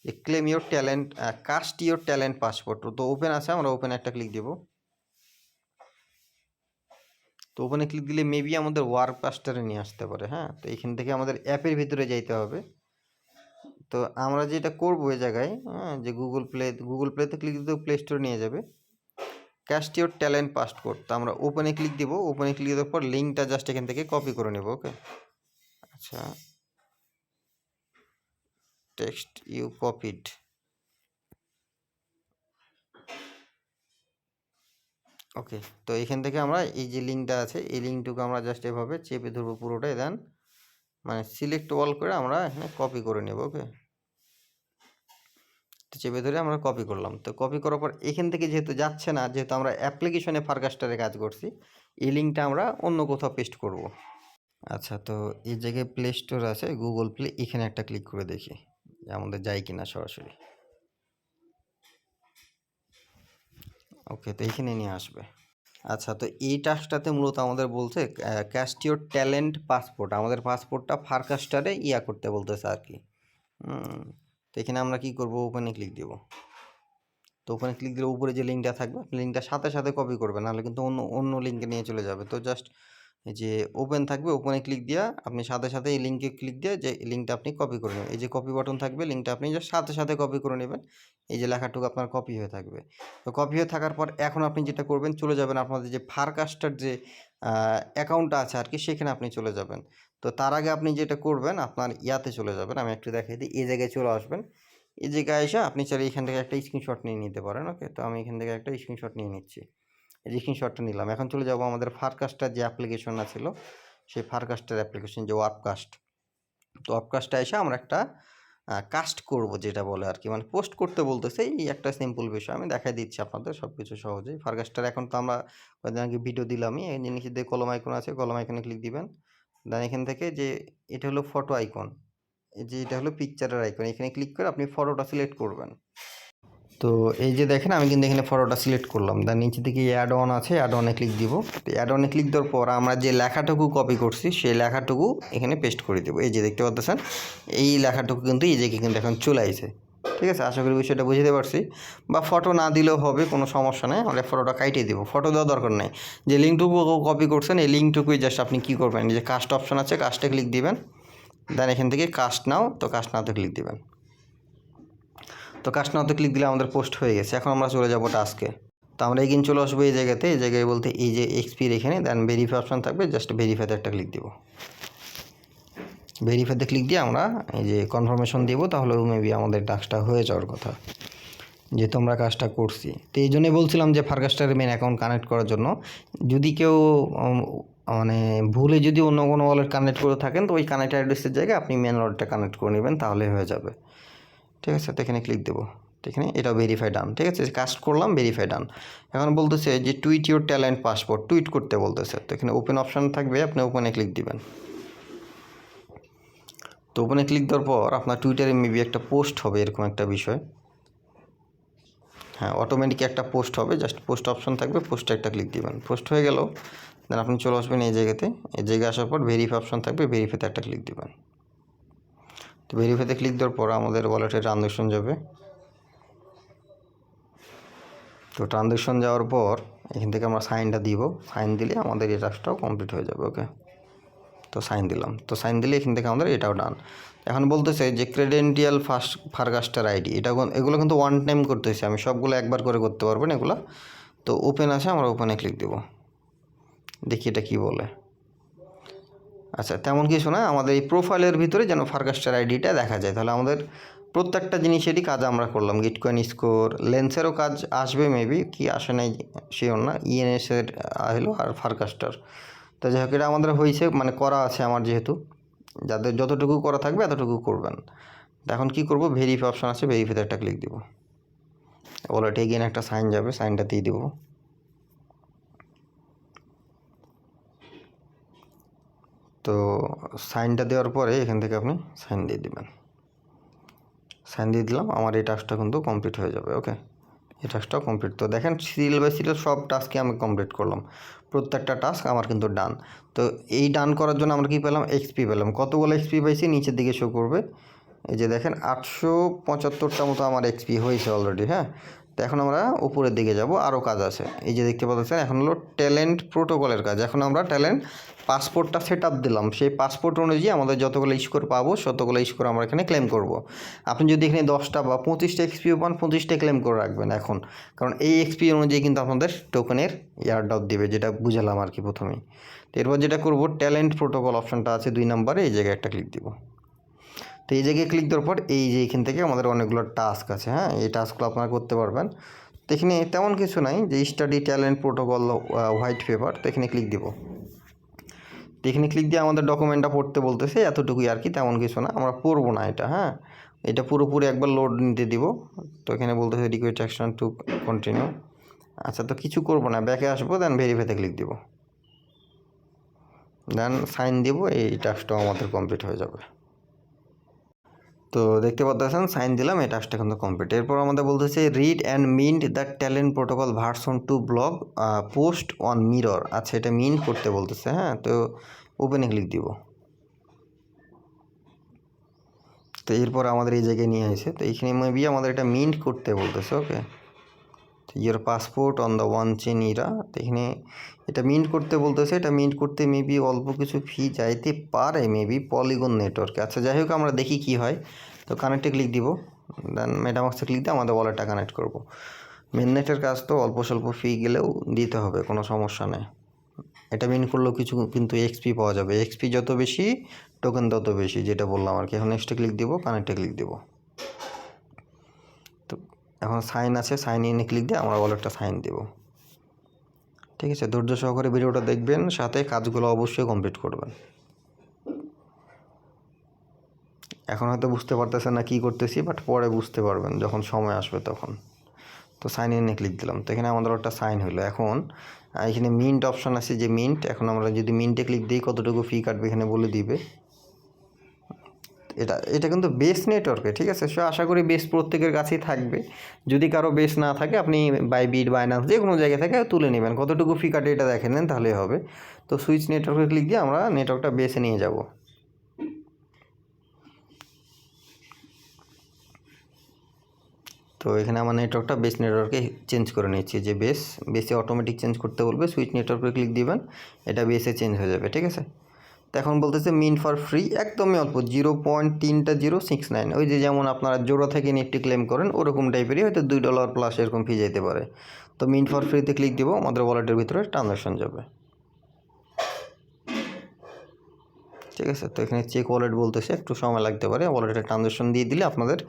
যে claim your talent, cast your talent passport. তো ওপেন আছে, আমরা ওপেনে একটা ক্লিক দেব। তো ওপেনে ক্লিক দিলে মেবি আমাদের ওয়ার্ক পাস্টারে নিয়ে আসতে পারে। হ্যাঁ, তো এখান থেকে আমাদের অ্যাপের ভিতরে যাইতে হবে। তো আমরা যেটা করবো এই জায়গায়, হ্যাঁ, যে গুগল প্লেতে ক্লিক দিতে প্লে স্টোরে নিয়ে যাবে, কাস্ট ইউর ট্যালেন্ট পাসপোর্ট। তো আমরা ওপেনে ক্লিক দিব, ওপেনে ক্লিক দেওয়ার পর লিঙ্কটা জাস্ট এখান থেকে কপি করে নেব। ওকে, আচ্ছা, টেক্সট ইউ কপিড। ওকে, তো এখান থেকে আমরা এই যে লিঙ্কটা আছে এই লিঙ্কটুকু আমরা জাস্ট এভাবে চেপে ধরবো পুরোটাই, দেন মানে সিলেক্ট অল করে আমরা এখানে কপি করে নেব। ওকে, তো চেপে ধরে আমরা কপি করলাম। তো কপি করার পর এখান থেকে যেহেতু যাচ্ছে না, যেহেতু আমরা অ্যাপ্লিকেশনে ফারকাস্টারে কাজ করছি, এই লিঙ্কটা আমরা অন্য কোথাও পেস্ট করব। আচ্ছা, তো এই জায়গায় প্লে স্টোর আছে, গুগল প্লে, এখানে একটা ক্লিক করে দেখি যে আমাদের যায় কিনা সরাসরি। ওকে, তো এখানে নিয়ে আসবে। আচ্ছা, তো এই টাস্কটাতে মূলত আমাদের বলছে ক্যাস্ট ইউর ট্যালেন্ট পাসপোর্ট, আমাদের পাসপোর্টটা ফারকাস্টারে করতে বলতেছে আর কি। তো এখানে আমরা কি করব, ওপেনে ক্লিক দেব। তো ওপেনে ক্লিক দিলে উপরে যে লিঙ্কটা থাকবে লিঙ্কটা সাথে সাথে কপি করবে, নাহলে কিন্তু অন্য অন্য লিঙ্কে নিয়ে চলে যাবে। তো জাস্ট এই যে ওপেন থাকবে, ওপেনে ক্লিক দিয়া আপনি সাথে সাথে এই লিঙ্কে ক্লিক দিয়ে যে লিঙ্কটা আপনি কপি করে নেবেন। এই যে কপি বাটন থাকবে, লিঙ্কটা আপনি জাস্ট সাথে সাথে কপি করে নেবেন। এই যে লেখাটুকু আপনার কপি হয়ে থাকবে। তো কপি হয়ে থাকার পর এখন আপনি যেটা করবেন, চলে যাবেন আপনাদের যে ফারকাস্টার যে অ্যাকাউন্টটা আছে আর কি, সেখানে আপনি চলে যাবেন। তো তার আগে আপনি যেটা করবেন, আপনার ইয়াতে চলে যাবেন, আমি একটু দেখাই দিই। এই জায়গায় চলে আসবেন, এই জায়গায় এসে আপনি চাইলে এখান থেকে একটা স্ক্রিনশট নিয়ে নিতে পারেন। ওকে, তো আমি এখান থেকে একটা স্ক্রিনশট নিয়ে নিচ্ছি। এই যে স্ক্রিনশটটা নিলাম। এখন চলে যাব আমাদের ফারকাস্টার যে অ্যাপ্লিকেশনটা ছিল, সেই ফারকাস্টার অ্যাপ্লিকেশন যে ওয়ার্ককাস্ট। তো ওয়ার্ককাস্টটা এসে আমরা একটা কাস্ট করব যেটা বলে আর কি, মানে পোস্ট করতে বলতেছে। এই একটা সিম্পল বিষয় আমি দেখাই দিচ্ছি আপনাদের সব কিছু ফারকাস্টার। এখন তো আমরা কয়েকদিন আগে ভিডিও দিলামই, এই যে নিচে দিয়ে কলম আইকন আছে, কলম আইকনে ক্লিক দিবেন। দেন এখান থেকে যে এটা হলো ফটো আইকন, এই যে এটা হলো পিকচারের আইকন, এখানে ক্লিক করে আপনি ফটোটা সিলেক্ট করবেন। তো এই যে দেখেন আমি কিন্তু এখানে ফটোটা সিলেক্ট করলাম, দেন নিচে থেকে অ্যাড অন আছে, অ্যাড অনে ক্লিক দিব। তো অ্যাড অনে ক্লিক দেওয়ার পর আমরা যে লেখাটুকু কপি করছি সেই লেখাটুকু এখানে পেস্ট করে দেবো। এই যে দেখতে পাচ্ছেন এই লেখাটুকু কিন্তু এই জায়গায় কিন্তু এখন চলে আসে। ঠিক আছে, আশা করি বিষয়টা বুঝতে পারছি। বা ফটো না দিলেও হবে, কোনো সমস্যা নেই, আমরা ফটোটা কাটিয়ে দেবো, ফটো দেওয়ার দরকার নেই। যে লিঙ্কটুকু কপি করছেন এই লিঙ্কটুকুই জাস্ট আপনি কী করবেন, যে কাস্ট অপশন আছে কাস্টে ক্লিক দিবেন, দেন এখান থেকে কাস্ট নাও, তো কাস্ট নাওতে ক্লিক দিবেন। তো কাস্ট নাওতে ক্লিক দিলে আমাদের পোস্ট হয়ে গেছে। এখন আমরা চলে যাব টাস্কে। তো আমরা এগিয়ে চলে আসবো এই জায়গাতে, এই জায়গায় বলতে এই যে এক্সপির এখানে, দেন ভেরিফাই অপশন থাকবে, জাস্ট ভেরিফাইতে একটা ক্লিক দিব। ভেরিফাইতে ক্লিক দিয়ে আমরা এই যে কনফার্মেশন দিব, তাহলে মেবি আমাদের টাস্কটা হয়ে যাওয়ার কথা, যেহেতু আমরা কাজটা করছি। তো এই জন্যই বলছিলাম যে ফারকাস্টারের মেন অ্যাকাউন্ট কানেক্ট করার জন্য, যদি কেউ মানে ভুলে যদি অন্য কোনো ওয়ালেট কানেক্ট করে থাকেন, তো ওই কানেক্ট অ্যাড্রেসের জায়গায় আপনি মেন ওয়ালেটটা কানেক্ট করে নেবেন, তাহলে হয়ে যাবে। ঠিক আছে, তো এখানে ক্লিক দেবো, তো এখানে এটা ভেরিফাই ডান। ঠিক আছে, কাস্ট করলাম, ভেরিফাই ডান। এখন বলতেছে যে tweet your talent passport, tweet করতে বলতেছে। তো এখানে ওপেন অপশান থাকবে, আপনি ওপেনে ক্লিক দিবেন। তো ওপেনে ক্লিক দেওয়ার পর আপনার টুইটারে মেবি একটা পোস্ট হবে, এরকম একটা বিষয়। হ্যাঁ, অটোমেটিক একটা পোস্ট হবে, জাস্ট পোস্ট অপশন থাকবে, পোস্টে একটা ক্লিক দিবেন। পোস্ট হয়ে গেল, দেন আপনি চলে আসবেন এই জায়গাতে, এই জায়গায় আসার পর ভেরিফাই অপশন থাকবে, ভেরিফাইতে একটা ক্লিক দিবেন। তো ভেরিফাইতে ক্লিক দেওয়ার পর আমাদের ওয়ালেটে ট্রানজ্যাকশন যাবে। তো ট্রানজ্যাকশন যাওয়ার পর এখান থেকে আমরা সাইনটা দিব, সাইন দিলে আমাদের এই টাস্কটাও কমপ্লিট হয়ে যাবে। ওকে, তো সাইন দিলাম, তো সাইন দিলে এখান থেকে আমাদের এটাও ডান। এখন বলতেছে যে ক্রেডেন্টিয়াল ফারকাস্টার আইডি, এগুলো কিন্তু ওয়ান টাইম করতেছি আমি, সবগুলো একবার করে করতে পারবেন এগুলো। তো ওপেন আছে, আমরা ওপেনে ক্লিক দেবো, দেখি এটা কী বলে। আচ্ছা, তেমন কিছু না, আমাদের এই প্রোফাইলের ভিতরে যেন ফারকাস্টার আইডিটা দেখা যায়, তাহলে আমাদের প্রত্যেকটা জিনিসেরই কাজ আমরা করলাম। গিটকয়েন স্কোর, লেন্সেরও কাজ আসবে মেবি, কি আসে নাই শিওর না, ইএনএসের হলো আর ফারকাস্টার। তো যাই হোক, এটা আমাদের হয়েছে, মানে করা আছে আমার, যেহেতু যাদের যতটুকু করা থাকবে এতটুকু করবেন। এখন কি করব, ভেরিফাই অপশন আছে, ভেরিফাইতে একটা ক্লিক দিব। ওয়ালেটে এগেইন একটা সাইন যাবে, সাইনটা দিয়ে দিব। তো সাইনটা দেওয়ার পরে এখান থেকে আপনি সাইন দিয়ে দিবেন। সাইন দিয়ে দিলাম, আমার এই টাস্কটা কিন্তু কমপ্লিট হয়ে যাবে। ওকে, এই টাস্কটাও কমপ্লিট। তো দেখেন সিরিয়াল বাই সিরিয়াল সব টাস্কই আমি কমপ্লিট করলাম, প্রত্যেকটা টাস্ক আমার কিন্তু ডান। তো এই ডান করার জন্য আমরা কি পেলাম, এক্সপি পেলাম। কতগুলো এক্সপি পাইছি নিচের দিকে শো করবে, এই যে দেখেন 875টা মতো আমার এক্সপি হয়েছে অলরেডি। হ্যাঁ, তো এখন আমরা উপরের দিকে যাব, আরও কাজ আছে। এই যে দেখতে পাচ্ছেন এখন হলো ট্যালেন্ট প্রোটোকলের কাজ। এখন আমরা ট্যালেন্ট পাসপোর্টটা সেট আপ দিলাম, সেই পাসপোর্ট অনুযায়ী আমাদের যতগুলো স্কোর পাবো ততগুলো স্কোর আমরা এখানে ক্লেম করব। আপনি যদি এখানে 10টা বা 25টা এক্সপি পান, 25টা ক্লেম করে রাখবেন এখন, কারণ এই এক্সপি অনুযায়ী কিন্তু আপনাদের টোকেনের ইয়ারড্রপ দিবে, যেটা বুঝালাম আর কি প্রথমেই। তো এরপর যেটা করব, ট্যালেন্ট প্রোটোকল অপশনটা আছে 2 নম্বরে, এই জায়গায় একটা ক্লিক দিব। তো এই জায়গায় ক্লিক দেওয়ার পর এই যে এখান থেকে আমাদের অনেকগুলো টাস্ক আছে। হ্যাঁ, এই টাস্কগুলো আপনারা করতে পারবেন। তো এখানে তেমন কিছু নাই, যে study talent protocol white paper, তো এখানে ক্লিক দিব। তো এখানে ক্লিক দিয়ে আমাদের ডকুমেন্টটা পড়তে বলতেছে, এতটুকুই আর কি, তেমন কিছু না, আমরা পড়বো না এটা। হ্যাঁ, এটা পুরোপুরি একবার লোড নিতে দিব। তো এখানে বলতেছে রিকোয়েস্ট অ্যাকশন টু কন্টিনিউ। আচ্ছা, তো কিছু করবো না, ব্যাকে আসবো, দেন ভেরিফাইতে ক্লিক দিব, দেন সাইন দিব, এই টাস্কটাও আমাদের কমপ্লিট হয়ে যাবে। তো দেখতে পাচ্ছেন সাইন দিলাম, এই টাস্কটা কিন্তু কমপ্লিট। এরপর আমাদের বলতেছে read and mint the talent protocol version 2 blog post on mirror. আচ্ছা, এটা মিন্ট করতে বলতেছে। হ্যাঁ, তো ওপেনে ক্লিক দিব। তো এরপর আমাদের এই জায়গায় নিয়ে আসে, তো এইখানে মেবি আমাদের এটা মিন্ট করতে বলতেছে। Okay, your passport on the one chain era. তো এখানে এটা মিন্ট করতে বলতেছে, এটা মিন্ট করতে মেবি অল্প কিছু ফি যাইতে পারে, মেবি পলিগন নেটওয়ার্কে। আচ্ছা, যাই হোক, আমরা দেখি কি হয়। তো কানেক্টে ক্লিক দিব, দেন মেটামাক্সে ক্লিক দিয়ে আমাদের ওয়ালেটটা কানেক্ট করব। মেননেটের কাজ তো অল্প স্বল্প ফি গেলেও দিতে হবে, কোনো সমস্যা নেই। এটা মিন করলেও কিছু কিন্তু এক্সপি পাওয়া যাবে, এক্সপি যত বেশি টোকেন তত বেশি, যেটা বললাম আর কি। এখন নেক্সটে ক্লিক দিব, কানেক্টে ক্লিক দিব। তো এখন সাইন আছে, সাইন ইনে ক্লিক দিয়ে আমরা ওয়ালেটটা সাইন দেব। ঠিক আছে, ধৈর্য সহকারে ভিডিওটা দেখবেন, সাথে কাজগুলো অবশ্যই কমপ্লিট করবেন। এখন হয়তো বুঝতে পারতেছেন না কী করতেছি, বাট পরে বুঝতে পারবেন যখন সময় আসবে তখন। তো সাইন ইনে ক্লিক দিলাম, তো এখানে আমাদের একটা সাইন হইলো। এখন আর এখানে মিন্ট অপশন আছে, যে মিন্ট, এখন আমরা যদি মিন্টে ক্লিক দিই কতটুকু ফি কাটবে এখানে বলে দিবে। এটা কিন্তু বেস নেটওয়ার্কে, ঠিক আছে। সো আশা করি বেস প্রত্যেকের কাছেই থাকবে। যদি কারো বেস না থাকে আপনি বাইবিট, বাইন্যান্স যে কোনো জায়গা থেকে তুলে নেবেন, কতটুকু ফি কাটে এটা দেখে নেন তাহলেই হবে। তো সুইচ নেটওয়ার্কে ক্লিক দিয়ে আমরা নেটওয়ার্কটা বেসে নিয়ে যাব। তো এখানে আমার নেটওয়ার্কটা বেস নেটওয়ার্কে চেঞ্জ করে নিচ্ছি, যে বেসে অটোমেটিক চেঞ্জ করতে বলবে, সুইচ নেটওয়ার্কে ক্লিক দিবেন, এটা বেসে চেঞ্জ হয়ে যাবে, ঠিক আছে। তো এখন বলতেছে মিন ফর ফ্রি, একদমই অল্প, 0.3069, ওই যে যেমন আপনারা জোড়া থেকে নিফটি ক্লেম করেন ওরকম টাইপেরই, হয়তো $2 প্লাস এরকম ফি যেতে পারে। তো মিন ফর ফ্রিতে ক্লিক দিব, আমাদের ওয়ালেটের ভিতরে ট্রানজাকশন যাবে, ঠিক আছে। তো এখানে চেক ওয়ালেট বলতেছে, একটু সময় লাগতে পারে। ওয়ালেটে ট্রানজাকশন দিয়ে দিলে আপনাদের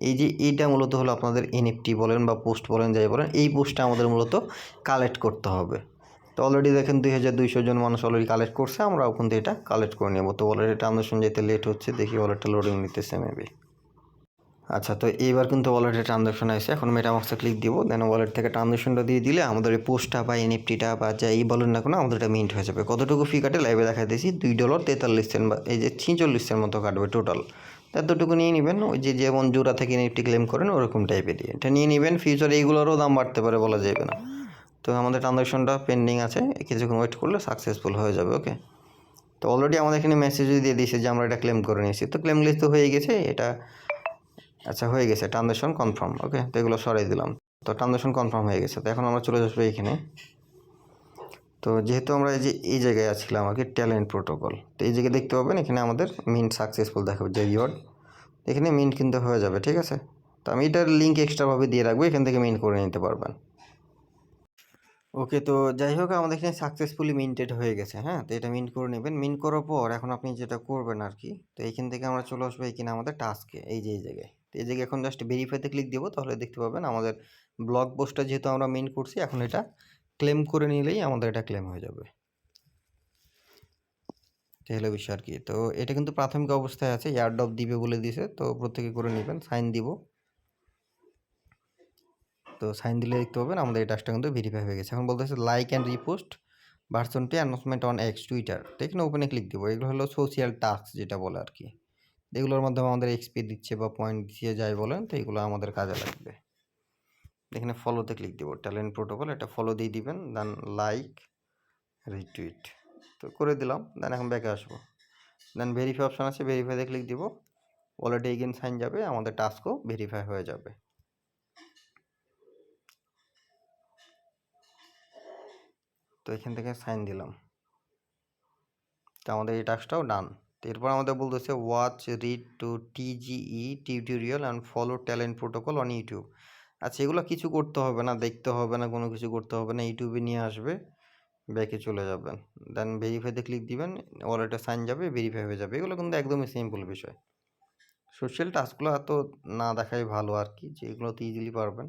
এই যে এইটা মূলত হলো আপনাদের এনএফটি বলেন বা পোস্ট বলেন যাই বলেন, এই পোস্টটা আমাদের মূলত কালেক্ট করতে হবে। তো অলরেডি দেখেন 2200 জন মানুষ অলরেডি কালেক্ট করছে, আমরা ওখান থেকে এটা কালেক্ট করে নেব। তো ওয়ালেটে ট্রানজাকশন যেতে লেট হচ্ছে, দেখি ওয়ালেটটা লোডিং নিতেছে মেবি। আচ্ছা, তো এইবার কিন্তু ওয়ালেটে ট্রানজাকশন আসছে, এখন মেটামাক্সে ক্লিক দিব, দেন ওয়ালেট থেকে ট্রানজাকশনটা দিয়ে দিলে আমাদের এই পোস্টটা বা এনএফটিটা বা যাই বলেন না কেন আমাদের এটা মিন্ট হয়ে যাবে। কতটুকু ফি কাটে লাইভে দেখা দিয়েছি, $2.43 বা এই যে 46 মতো কাটবে টোটাল। এতটুকু নিয়ে নেবেন, ওই যে যেমন জোড়া থেকে এনএফটি ক্লেম করেন ওরকম টাইপের দিয়ে এটা নিয়ে নেবেন। ফিউচারে এইগুলোরও দাম বাড়তে পারে, বলা যাবে না। তো আমাদের ট্রানজাকশনটা পেন্ডিং আছে, কিছুক্ষণ ওয়েট করলে সাকসেসফুল হয়ে যাবে। ওকে, তো অলরেডি আমাদের এখানে মেসেজ দিয়ে দিয়েছে যে আমরা এটা ক্লেম করে নিয়েছি। তো ক্লেম লিস্ট তো হয়ে গেছে এটা, আচ্ছা হয়ে গেছে, ট্রানজাকশন কনফার্ম। ওকে, তো এগুলো সরাই দিলাম। তো ট্রানজাকশন কনফার্ম হয়ে গেছে। তো এখন আমরা চলে আসবো এখানে। তো যেহেতু আমরা এই জায়গায় আছিলাম আর কি, ট্যালেন্ট প্রোটোকল, তো এই জায়গায় দেখতে পাবেন এখানে আমাদের মিন্ট সাকসেসফুল দেখাবে, যে রিওয়ার্ড এখানে মিন্ট কিন্তু হয়ে যাবে, ঠিক আছে। তো আমি এটার লিঙ্ক এক্সট্রাভাবে দিয়ে রাখবো, এখান থেকে মিন্ট করে নিতে পারবেন। ওকে, তো যাই হোক আমাদের এখানে সাকসেসফুলি মিন্টেড হয়ে গেছে। হ্যাঁ, তো এটা মিন্ট করে নেবেন। মিন্ট করার পর এখন আপনি যেটা করবেন আর কি, তো এইখান থেকে আমরা চলে আসবো এখানে আমাদের টাস্কে, এই যে এই জায়গায়। তো এই জায়গায় এখন জাস্ট ভেরিফাইতে ক্লিক দেবো, তাহলে দেখতে পাবেন আমাদের ব্লগ পোস্টটা যেহেতু আমরা মিন্ট করছি, এখন এটা ক্লেম করে নিলেই আমাদের এটা ক্লেম হয়ে যাবে। তো হলো বিষয় আর কি। তো এটা কিন্তু প্রাথমিক অবস্থায় আছে, এয়ারড্রপ দিবে বলে দিছে, তো প্রত্যেকে করে নেবেন, সাইন দিব। তো সাইন দিলে দেখতে পাবেন আমাদের এই টাস্কটা কিন্তু ভেরিফাই হয়ে গেছে। এখন বলতেছে লাইক অ্যান্ড রিপোস্ট ভার্সনটি অ্যানাউন্সমেন্ট অন এক্স টুইটার, তো এখানে ওপেনে ক্লিক দিব। এগুলো হলো সোশিয়াল টাস্ক যেটা বলে আর কি, এগুলোর মাধ্যমে আমাদের এক্সপি দিচ্ছে বা পয়েন্ট দিয়ে যায় বলেন, তো এগুলো আমাদের কাজে লাগবে। এখানে ফলোতে ক্লিক দিব, ট্যালেন্ট প্রোটোকল, এটা ফলো দিয়ে দিবেন, দেন লাইক রিটুইট, তো করে দিলাম। দেন এখন ব্যাকে আসবো, দেন ভেরিফাই অপশান আছে, ভেরিফাইতে ক্লিক দিব, ওয়ালেটে এগেন সাইন যাবে, আমাদের টাস্কও ভেরিফাই হয়ে যাবে। তো এখান থেকে সাইন দিলাম, তো আমাদের এই টাস্কটাও ডান। তো এরপর আমাদের বলতেছে watch read to TGE tutorial and follow talent protocol on YouTube. আচ্ছা, এগুলো কিছু করতে হবে না, দেখতে হবে না, কোনো কিছু করতে হবে না, ইউটিউবে নিয়ে আসবে, ব্যাকে চলে যাবেন, দেন ভেরিফাইতে ক্লিক দিবেন, ওয়ালেটে সাইন যাবে, ভেরিফাই হয়ে যাবে। এগুলো কিন্তু একদমই সিম্পল বিষয়। সোশ্যাল টাস্কগুলো এত না দেখাই ভালো আর কি, যে এগুলোতে ইজিলি পারবেন।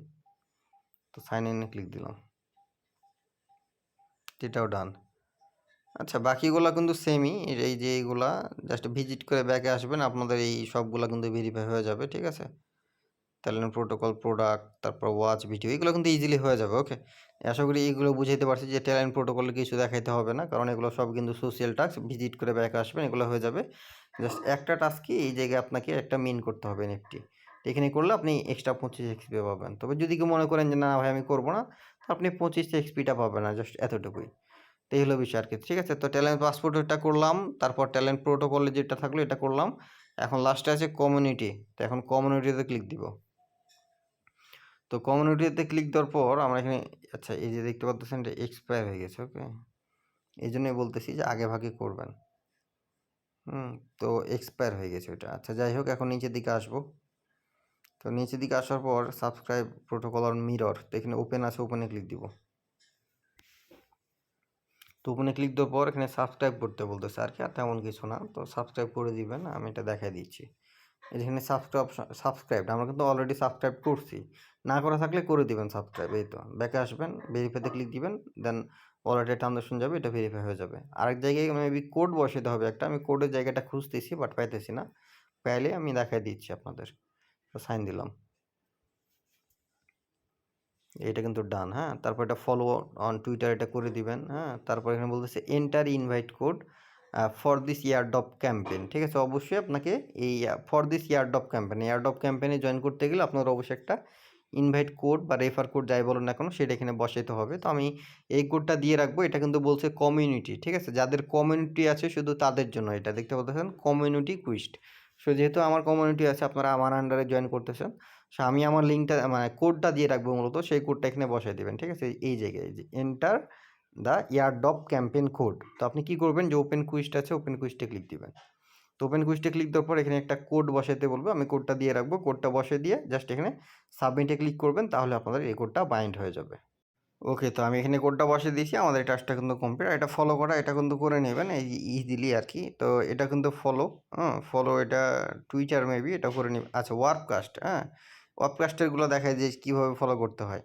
তো সাইন ইনে ক্লিক দিলাম, এটাও ডান। আচ্ছা, বাকিগুলো কিন্তু সেমই, এই যে এইগুলা জাস্ট ভিজিট করে ব্যাকে আসবেন, আপনাদের এই সবগুলা কিন্তু ভেরিফাই হয়ে যাবে, ঠিক আছে। ট্যালেন্ট প্রোটোকল, প্রোডাক্ট, তারপর ওয়াচ ভিডিও, এগুলো কিন্তু ইজিলি হয়ে যাবে। ওকে, আশা করি এইগুলো বুঝাইতে পারছি যে ট্যালেন্ট প্রোটোকলে কিছু দেখাইতে হবে না, কারণ এগুলো সব কিন্তু সোশ্যাল টাস্ক, ভিজিট করে ব্যাকে আসবেন, এগুলো হয়ে যাবে। জাস্ট একটা টাস্কই এই জায়গায় আপনাকে একটা মিন করতে হবে এনএফটি, এখানে করলে আপনি এক্সট্রা 25 এক্সপি পাবেন। তবে যদি কেউ মনে করেন যে না ভাই আমি করবো না, আপনি 25 এক্সপিটা পাবেন না, জাস্ট এতটুকুই। তো এই হলো বিষয় আর কি, ঠিক আছে। তো ট্যালেন্ট পাসপোর্ট এটা করলাম, তারপর ট্যালেন্ট প্রোটোকলে যেটা থাকলো এটা করলাম, এখন লাস্টে আছে কমিউনিটি। তো এখন কমিউনিটিতে ক্লিক দিব। তো কমিউনিটিতে ক্লিক দেওয়ার পর আমরা এখানে, আচ্ছা এই যে দেখতে পাচ্ছেন এটা এক্সপায়ার হয়ে গেছে। ওকে, এই জন্যই বলতেছি যে আগে ভাগে করবেন। তো এক্সপায়ার হয়ে গেছে ওটা। আচ্ছা যাই হোক, এখন নিচের দিকে আসবো। তো নিচের দিকে আসার পর সাবস্ক্রাইব প্রোটোকল অন মিরর, তো এখানে ওপেন আছে, ওপেনে ক্লিক দিব। তো ওপেনে ক্লিক দেওয়ার পর এখানে সাবস্ক্রাইব করতে বলতেছে আর কি, আর তেমন কিছু না। তো সাবস্ক্রাইব করে দিবেন, আমি এটা দেখাই দিচ্ছি। এখানে সাবস্ক্রাইব আমরা কিন্তু অলরেডি সাবস্ক্রাইব করছি, না করা থাকলে করে দিবেন সাবস্ক্রাইব। এই তো ব্যাকে আসবেন, ভেরিফাইতে ক্লিক দিবেন, দেন ওয়ালেটে ট্রানজাকশন যাবে, এটা ভেরিফাই হয়ে যাবে। আরেক জায়গায় মেবি কোড বসাতে হবে একটা, আমি কোডের জায়গাটা খুঁজতেছি বাট পাইতেছি না, পাইলে আমি দেখাই দিচ্ছি আপনাদের। তো সাইন দিলাম, এটা কিন্তু ডান, হ্যাঁ? তারপর এটা ফলো অন টুইটার এটা করে দিবেন, হ্যাঁ? তারপর এখানে বলতেছে enter invite code for this airdrop campaign, ঠিক আছে? অবশ্যই আপনাকে এই ফর দিস ইয়ারড্রপ ক্যাম্পেইনে জয়েন করতে গেলে আপনার অবশ্যই একটা ইনভাইট কোড বা রেফার কোড যাই বলুন না কেন সেটা এখানে বসাইতে হবে। তো আমি এই কোডটা দিয়ে রাখবো। এটা কিন্তু বলছে কমিউনিটি, ঠিক আছে? যাদের কমিউনিটি আছে শুধু তাদের জন্য এটা দেখতে পাচ্ছেন কমিউনিটি কুইস্ট। সো যেহেতু আমার কমিউনিটি আছে আপনারা আমার আন্ডারে জয়েন করতেছেন। সো আমি আমার লিঙ্কটা মানে কোডটা দিয়ে রাখবো মূলত সেই কোডটা এখানে বসাই দেবেন, ঠিক আছে? এই জায়গায় যে enter the airdrop campaign code. তো আপনি কি করবেন যে ওপেন কুইস্ট আছে ওপেন কুইস্টে ক্লিক দিবেন। তো ওপেন কুইস্টে ক্লিক দেওয়ার পর এখানে একটা কোড বসাইতে বলবো, আমি কোডটা দিয়ে রাখবো। কোডটা বসিয়ে দিয়ে জাস্ট এখানে সাবমিটে ক্লিক করবেন, তাহলে আপনাদের এই কোডটা বাইন্ড হয়ে যাবে। ওকে, তো আমি এখানে কোডটা বসিয়ে দিয়েছি। আমাদের এই টাস্কটা কিন্তু কমপ্লিট। এটা ফলো করা এটা কিন্তু করে নেবেন এই ইজিলি আর কি। তো এটা কিন্তু ফলো, ফলো এটা টুইটার মেবি এটা করে নেবেন। আচ্ছা ওয়ার্ককাস্ট, হ্যাঁ? ওয়ার্ককাস্টেরগুলো দেখায় যে কীভাবে ফলো করতে হয়।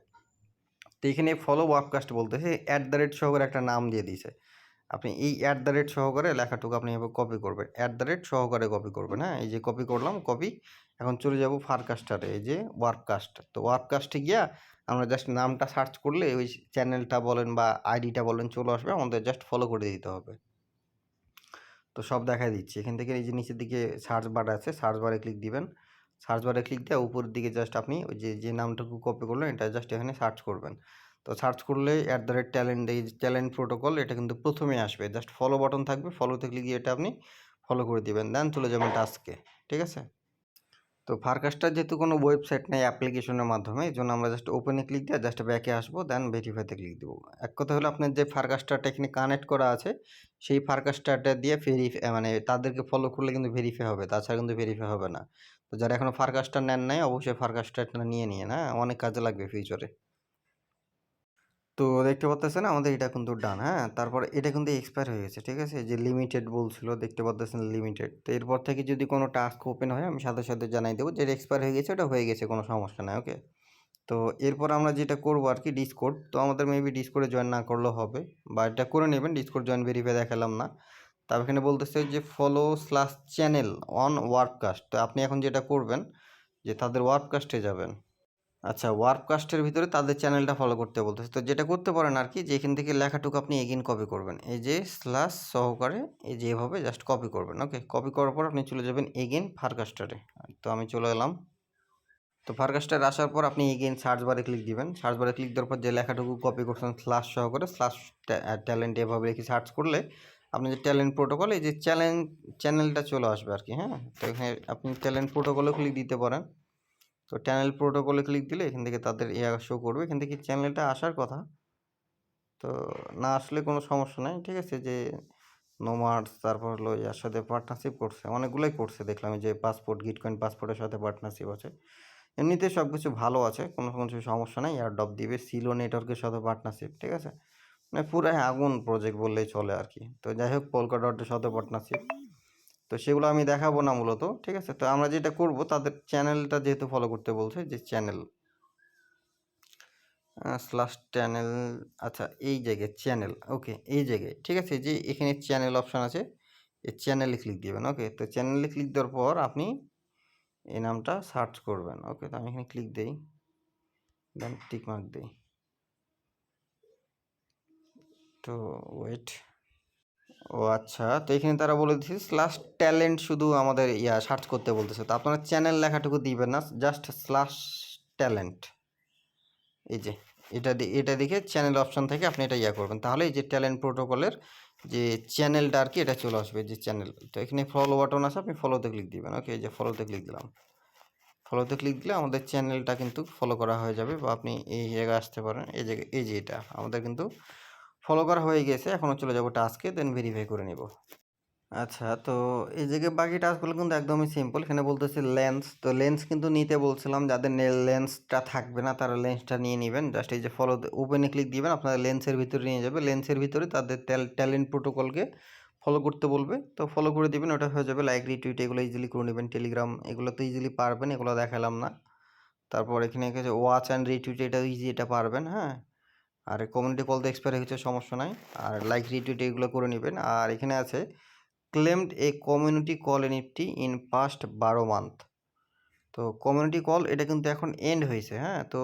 তো এখানে ফলো ওয়ার্ককাস্ট বলতেছে @ সহকারে একটা নাম দিয়ে দিয়েছে। আপনি এই @ সহকারে লেখাটুকু আপনি এভাবে কপি করবেন। @ সহকারে কপি করবেন, হ্যাঁ? এই যে কপি করলাম, কপি। এখন চলে যাব ফারকাস্টারে, এই যে ওয়ার্ককাস্ট। তো ওয়ার্ককাস্টে গিয়া আমরা জাস্ট নামটা সার্চ করলে ওই চ্যানেলটা বলেন বা আইডিটা বলেন চলে আসবে। আমাদের জাস্ট ফলো করে দিতে হবে। তো সব দেখাই দিচ্ছি। এখান থেকে এই যে নিচের দিকে সার্চ বার আছে, সার্চ বারে ক্লিক দিবেন। সার্চ বারে ক্লিক দিয়ে উপরের দিকে জাস্ট আপনি ওই যে নামটুকু কপি করলেন এটা জাস্ট এখানে সার্চ করবেন। তো সার্চ করলে @ট্যালেন্ট এই ট্যালেন্ট প্রোটোকল এটা কিন্তু প্রথমেই আসবে। জাস্ট ফলো বাটন থাকবে, ফলোতে ক্লিক দিয়ে এটা আপনি ফলো করে দিবেন। দেন চলে যাবেন টাস্কে, ঠিক আছে? তো ফারকাস্টার যেহেতু কোনো ওয়েবসাইট নেই অ্যাপ্লিকেশনের মাধ্যমে, এইজন্য আমরা জাস্ট ওপেনে ক্লিক দিয়ে জাস্ট ব্যাকে আসবো, দেন ভেরিফাইতে ক্লিক দেবো। এক কথা হলো আপনার যে ফারকাস্টারটা এখানে কানেক্ট করা আছে, সেই ফারকাস্টারটা দিয়ে মানে তাদেরকে ফলো করলে কিন্তু ভেরিফাই হবে, তাছাড়া কিন্তু ভেরিফাই হবে না। তো যারা এখনো ফারকাস্টার নেন নাই, অবশ্যই ফারকাস্টারটা নিয়ে নিয়েন, হ্যাঁ? অনেক কাজে লাগবে ফিউচারে। তো দেখতে পারতেছেন আমাদের এটা কিন্তু ডান, হ্যাঁ? তারপরে এটা কিন্তু এক্সপায়ার হয়ে গেছে, ঠিক আছে? যে লিমিটেড বলছিল দেখতে পারতেছেন লিমিটেড। তো এরপর থেকে যদি কোনো টাস্ক ওপেন হয় আমি সাথে, সাথে জানাই দেবো যে এটা এক্সপায়ার হয়ে গেছে, ওটা হয়ে গেছে, কোনো সমস্যা নাই, ওকে? তো এরপর আমরা যেটা করবো আর কি ডিসকর্ড। তো আমাদের মেবি ডিসকর্ডে জয়েন না করলেও হবে বা এটা করে নেবেন, ডিসকর্ড জয়েন ভেরিফাই দেখালাম না। তারপর এখানে বলতেছে যে follow/channel অন ওয়ার্ককাস্ট। তো আপনি এখন যেটা করবেন যে তাদের ওয়ার্ককাস্টে যাবেন। আচ্ছা ওয়ার্ককাস্টের ভিতরে তাদের চ্যানেলটা ফলো করতে বলতেছে। তো যেটা করতে পারেন আর কি যে এখান থেকে লেখাটুকু আপনি এগেইন কপি করবেন। এই যে স্ল্যাশ সহকারে এই যে এভাবে জাস্ট কপি করবেন, ওকে? কপি করার পর আপনি চলে যাবেন এগেইন ফারকাস্টারে। তো আমি চলে এলাম। তো ফারকাস্টারে আসার পর আপনি এগেইন সার্চ বারে ক্লিক দিবেন। সার্চ বারে ক্লিক দেওয়ার পর যে লেখাটুকু কপি করছেন স্ল্যাশ সহকারে স্ল্যাশ ট্যালেন্ট এভাবে লিখে সার্চ করলে আপনি যে ট্যালেন্ট প্রোটোকল এই যে চ্যানেলটা চলে আসবে আর কি, হ্যাঁ? তো এখানে আপনি ট্যালেন্ট প্রোটোকলেও ক্লিক দিতে পারেন। তো চ্যানেল প্রোটোকলে ক্লিক দিলে এখান থেকে তাদের শো করবে। এখান থেকে চ্যানেলটা আসার কথা। তো না আসলে কোনো সমস্যা নাই। ঠিক আছে? যে নোমাডস তারপর হলো ইয়ার সাথে পার্টনারশিপ করছে। অনেকগুলাই করছে দেখলাম এই যে পাসপোর্ট, গিটকয়েন পাসপোর্টের সাথে পার্টনারশিপ আছে। এমনিতে সবকিছু ভালো আছে। কোনো কিছু সমস্যা নাই। এয়ারড্রপ দিবে। সিলো নেটওয়ার্কের সাথে পার্টনারশিপ। ঠিক আছে? মানে পুরাই আগুন প্রজেক্ট বললেই চলে আরকি। তো যাই হোক পোল্কাডটের সাথে পার্টনারশিপ। তো সেগুলো আমি দেখাবো না মূলত। ঠিক আছে? তো আমরা যেটা করব তাদের চ্যানেলটা যেহেতু ফলো করতে বলছে যে চ্যানেল স্ল্যাশ চ্যানেল আচ্ছা এই জায়গায় চ্যানেল ওকে এই জায়গায় ঠিক আছে যে এখানে চ্যানেল অপশন আছে এই চ্যানেলে ক্লিক দিবেন ওকে তো চ্যানেলে ক্লিক দেওয়ার পর আপনি এই নামটা সার্চ করবেন ওকে তো আমি এখানে ক্লিক দেই দেন টিক মার্ক দিই তো ওয়েট ও আচ্ছা তো এখানে তারা বলে দিচ্ছে স্ল্যাশ ট্যালেন্ট শুধু আমাদের সার্চ করতে বলতেছে তো আপনারা চ্যানেল লেখাটুকু দিবেন না জাস্ট স্ল্যাশ ট্যালেন্ট এই যে এটা দেখে চ্যানেল অপশন থেকে আপনি এটা করবেন তাহলে এই যে ট্যালেন্ট প্রোটোকলের যে চ্যানেলটা আর কি এটা চলে আসবে যে চ্যানেল তো এখানে ফলো বাটন আছে আপনি ফলোতে ক্লিক দিবেন ওকে এই যে ফলোতে ক্লিক দিলাম ফলোতে ক্লিক দিলে আমাদের চ্যানেলটা কিন্তু ফলো করা হয়ে যাবে বা আপনি এই জায়গায় আসতে পারেন এই যে এটা আমাদের কিন্তু ফলো করা হয়ে গেছে এখনও চলে যাবো টাস্কে দেন ভেরিফাই করে নিব আচ্ছা তো এই জায়গায় বাকি টাস্কগুলো কিন্তু একদমই সিম্পল এখানে বলতেছে লেন্স তো লেন্স কিন্তু নিতে বলছিলাম যাদের লেন্সটা থাকবে না তারা লেন্সটা নিয়ে নেবেন জাস্ট এই যে ফলো ওপেনে ক্লিক দিবেন আপনার লেন্সের ভিতরে নিয়ে যাবে লেন্সের ভিতরে তাদের ট্যালেন্ট প্রোটোকলকে ফলো করতে বলবে তো ফলো করে দিবেন ওটা হয়ে যাবে লাইক রিটুইট এগুলো ইজিলি করে নেবেন টেলিগ্রাম এগুলো তো ইজিলি পারবেন এগুলো দেখালাম না তারপর এখানে ওয়াচ অ্যান্ড রিটুইট এটা ইজি এটা পারবেন হ্যাঁ আর কমিউনিটি কল তো এক্সপায়ার হয়েছে সমস্যা নাই আর লাইক রিটুইট এগুলো করে নেবেন আর এখানে আছে claimed a community call NFT in past 12 month তো কমিউনিটি কল এটা কিন্তু এখন এন্ড হয়েছে হ্যাঁ তো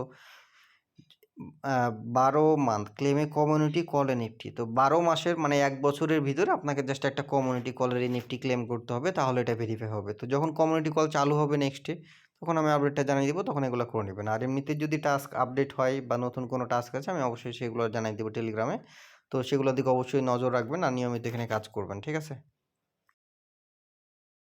12 মান্থ ক্লেমে কমিউনিটি কল এনএফটি। তো 12 মাসের মানে 1 বছরের ভিতরে আপনাকে জাস্ট একটা কমিউনিটি কলের এনএফটি ক্লেম করতে হবে, তাহলে এটা ভেরিফাই হবে। তো যখন কমিউনিটি কল চালু হবে নেক্সটে, তখন আমি আপডেটটা জানিয়ে দিব, তখন এগুলো করে নেবেন। আর এমনিতে যদি টাস্ক আপডেট হয় বা নতুন কোনো টাস্ক আছে, আমি অবশ্যই সেগুলো জানাই দেবো টেলিগ্রামে। তো সেগুলোর দিকে অবশ্যই নজর রাখবেন আর নিয়মিত এখানে কাজ করবেন, ঠিক আছে?